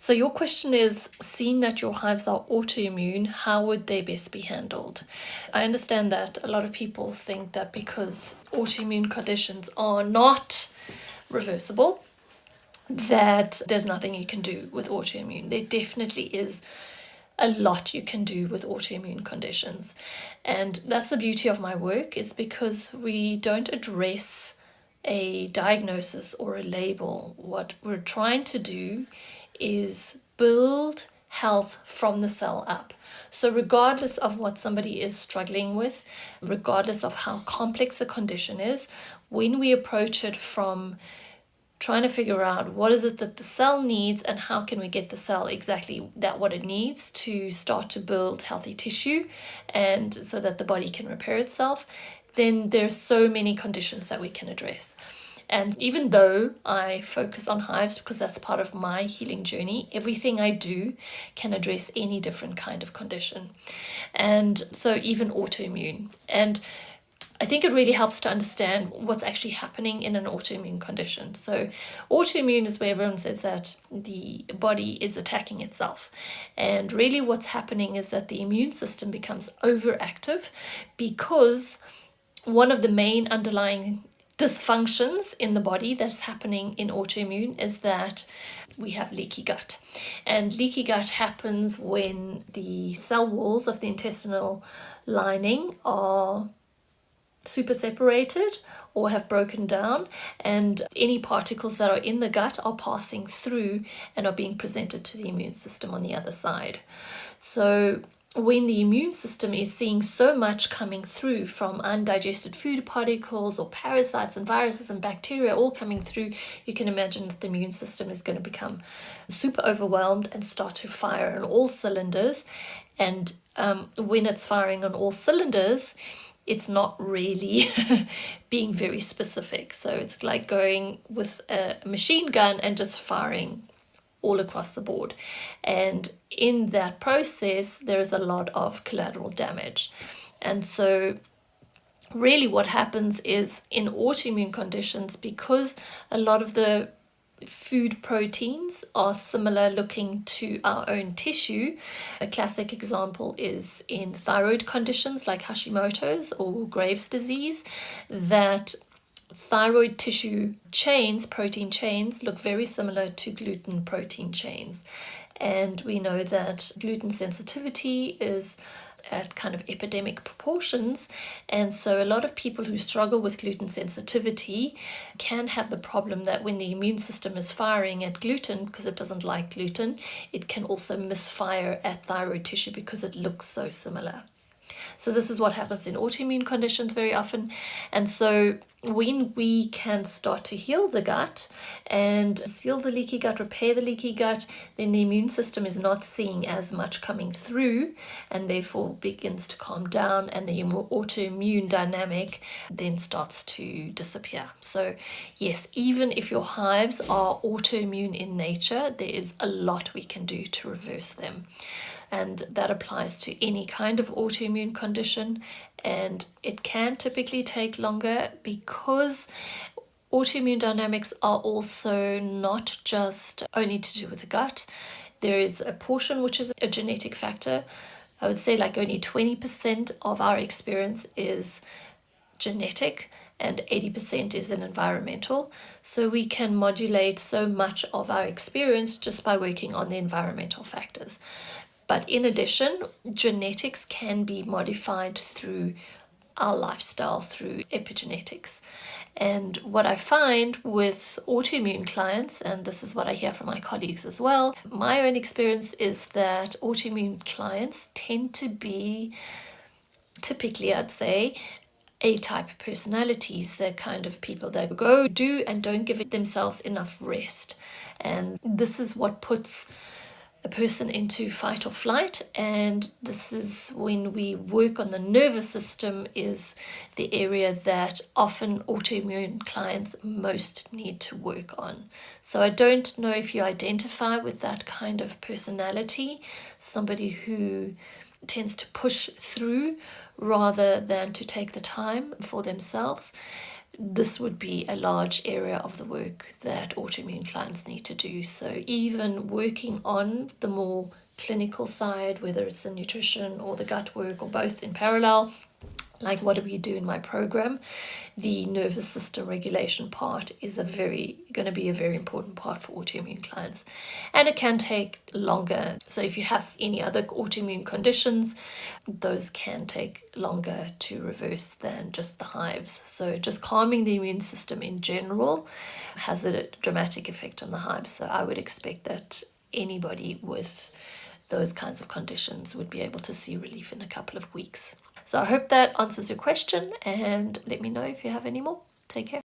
So your question is, seeing that your hives are autoimmune, how would they best be handled? I understand that a lot of people think that because autoimmune conditions are not reversible, that there's nothing you can do with autoimmune. There definitely is a lot you can do with autoimmune conditions. And that's the beauty of my work, is because we don't address a diagnosis or a label. What we're trying to do is build health from the cell up. So regardless of what somebody is struggling with, regardless of how complex a condition is, when we approach it from trying to figure out what is it that the cell needs and how can we get the cell exactly that what it needs to start to build healthy tissue and so that the body can repair itself, then there's so many conditions that we can address. And even though I focus on hives because that's part of my healing journey, everything I do can address any different kind of condition. And so even autoimmune. And I think it really helps to understand what's actually happening in an autoimmune condition. So autoimmune is where everyone says that the body is attacking itself. And really what's happening is that the immune system becomes overactive because one of the main underlying dysfunctions in the body that's happening in autoimmune is that we have leaky gut. And leaky gut happens when the cell walls of the intestinal lining are super separated or have broken down, and any particles that are in the gut are passing through and are being presented to the immune system on the other side. So when the immune system is seeing so much coming through from undigested food particles or parasites and viruses and bacteria all coming through, you can imagine that the immune system is going to become super overwhelmed and start to fire on all cylinders. And when it's firing on all cylinders, it's not really being very specific. So it's like going with a machine gun and just firing all across the board. And in that process, there is a lot of collateral damage. And so really what happens is in autoimmune conditions, because a lot of the food proteins are similar looking to our own tissue. A classic example is in thyroid conditions like Hashimoto's or Graves' disease, that thyroid tissue chains, protein chains, look very similar to gluten protein chains. And we know that gluten sensitivity is at kind of epidemic proportions, and so a lot of people who struggle with gluten sensitivity can have the problem that when the immune system is firing at gluten because it doesn't like gluten, it can also misfire at thyroid tissue because it looks so similar. So this is what happens in autoimmune conditions very often. And so when we can start to heal the gut and seal the leaky gut, repair the leaky gut, then the immune system is not seeing as much coming through and therefore begins to calm down, and the autoimmune dynamic then starts to disappear. So yes, even if your hives are autoimmune in nature, there is a lot we can do to reverse them. And that applies to any kind of autoimmune condition, and it can typically take longer because autoimmune dynamics are also not just only to do with the gut. There is a portion which is a genetic factor. I would say like only 20% of our experience is genetic and 80% is an environmental. So we can modulate so much of our experience just by working on the environmental factors. But in addition, genetics can be modified through our lifestyle, through epigenetics. And what I find with autoimmune clients, and this is what I hear from my colleagues as well, my own experience is that autoimmune clients tend to be, typically I'd say, A-type personalities. They're kind of people that go, do, and don't give themselves enough rest. And this is what puts a person into fight or flight, and this is when we work on the nervous system, is the area that often autoimmune clients most need to work on. So I don't know if you identify with that kind of personality, somebody who tends to push through rather than to take the time for themselves. this would be a large area of the work that autoimmune clients need to do. So even working on the more clinical side, whether it's the nutrition or the gut work or both in parallel, like what do we do in my program, the nervous system regulation part is going to be a very important part for autoimmune clients, and it can take longer. So if you have any other autoimmune conditions, those can take longer to reverse than just the hives. So just calming the immune system in general has a dramatic effect on the hives. So I would expect that anybody with those kinds of conditions would be able to see relief in a couple of weeks. So I hope that answers your question, and let me know if you have any more. Take care.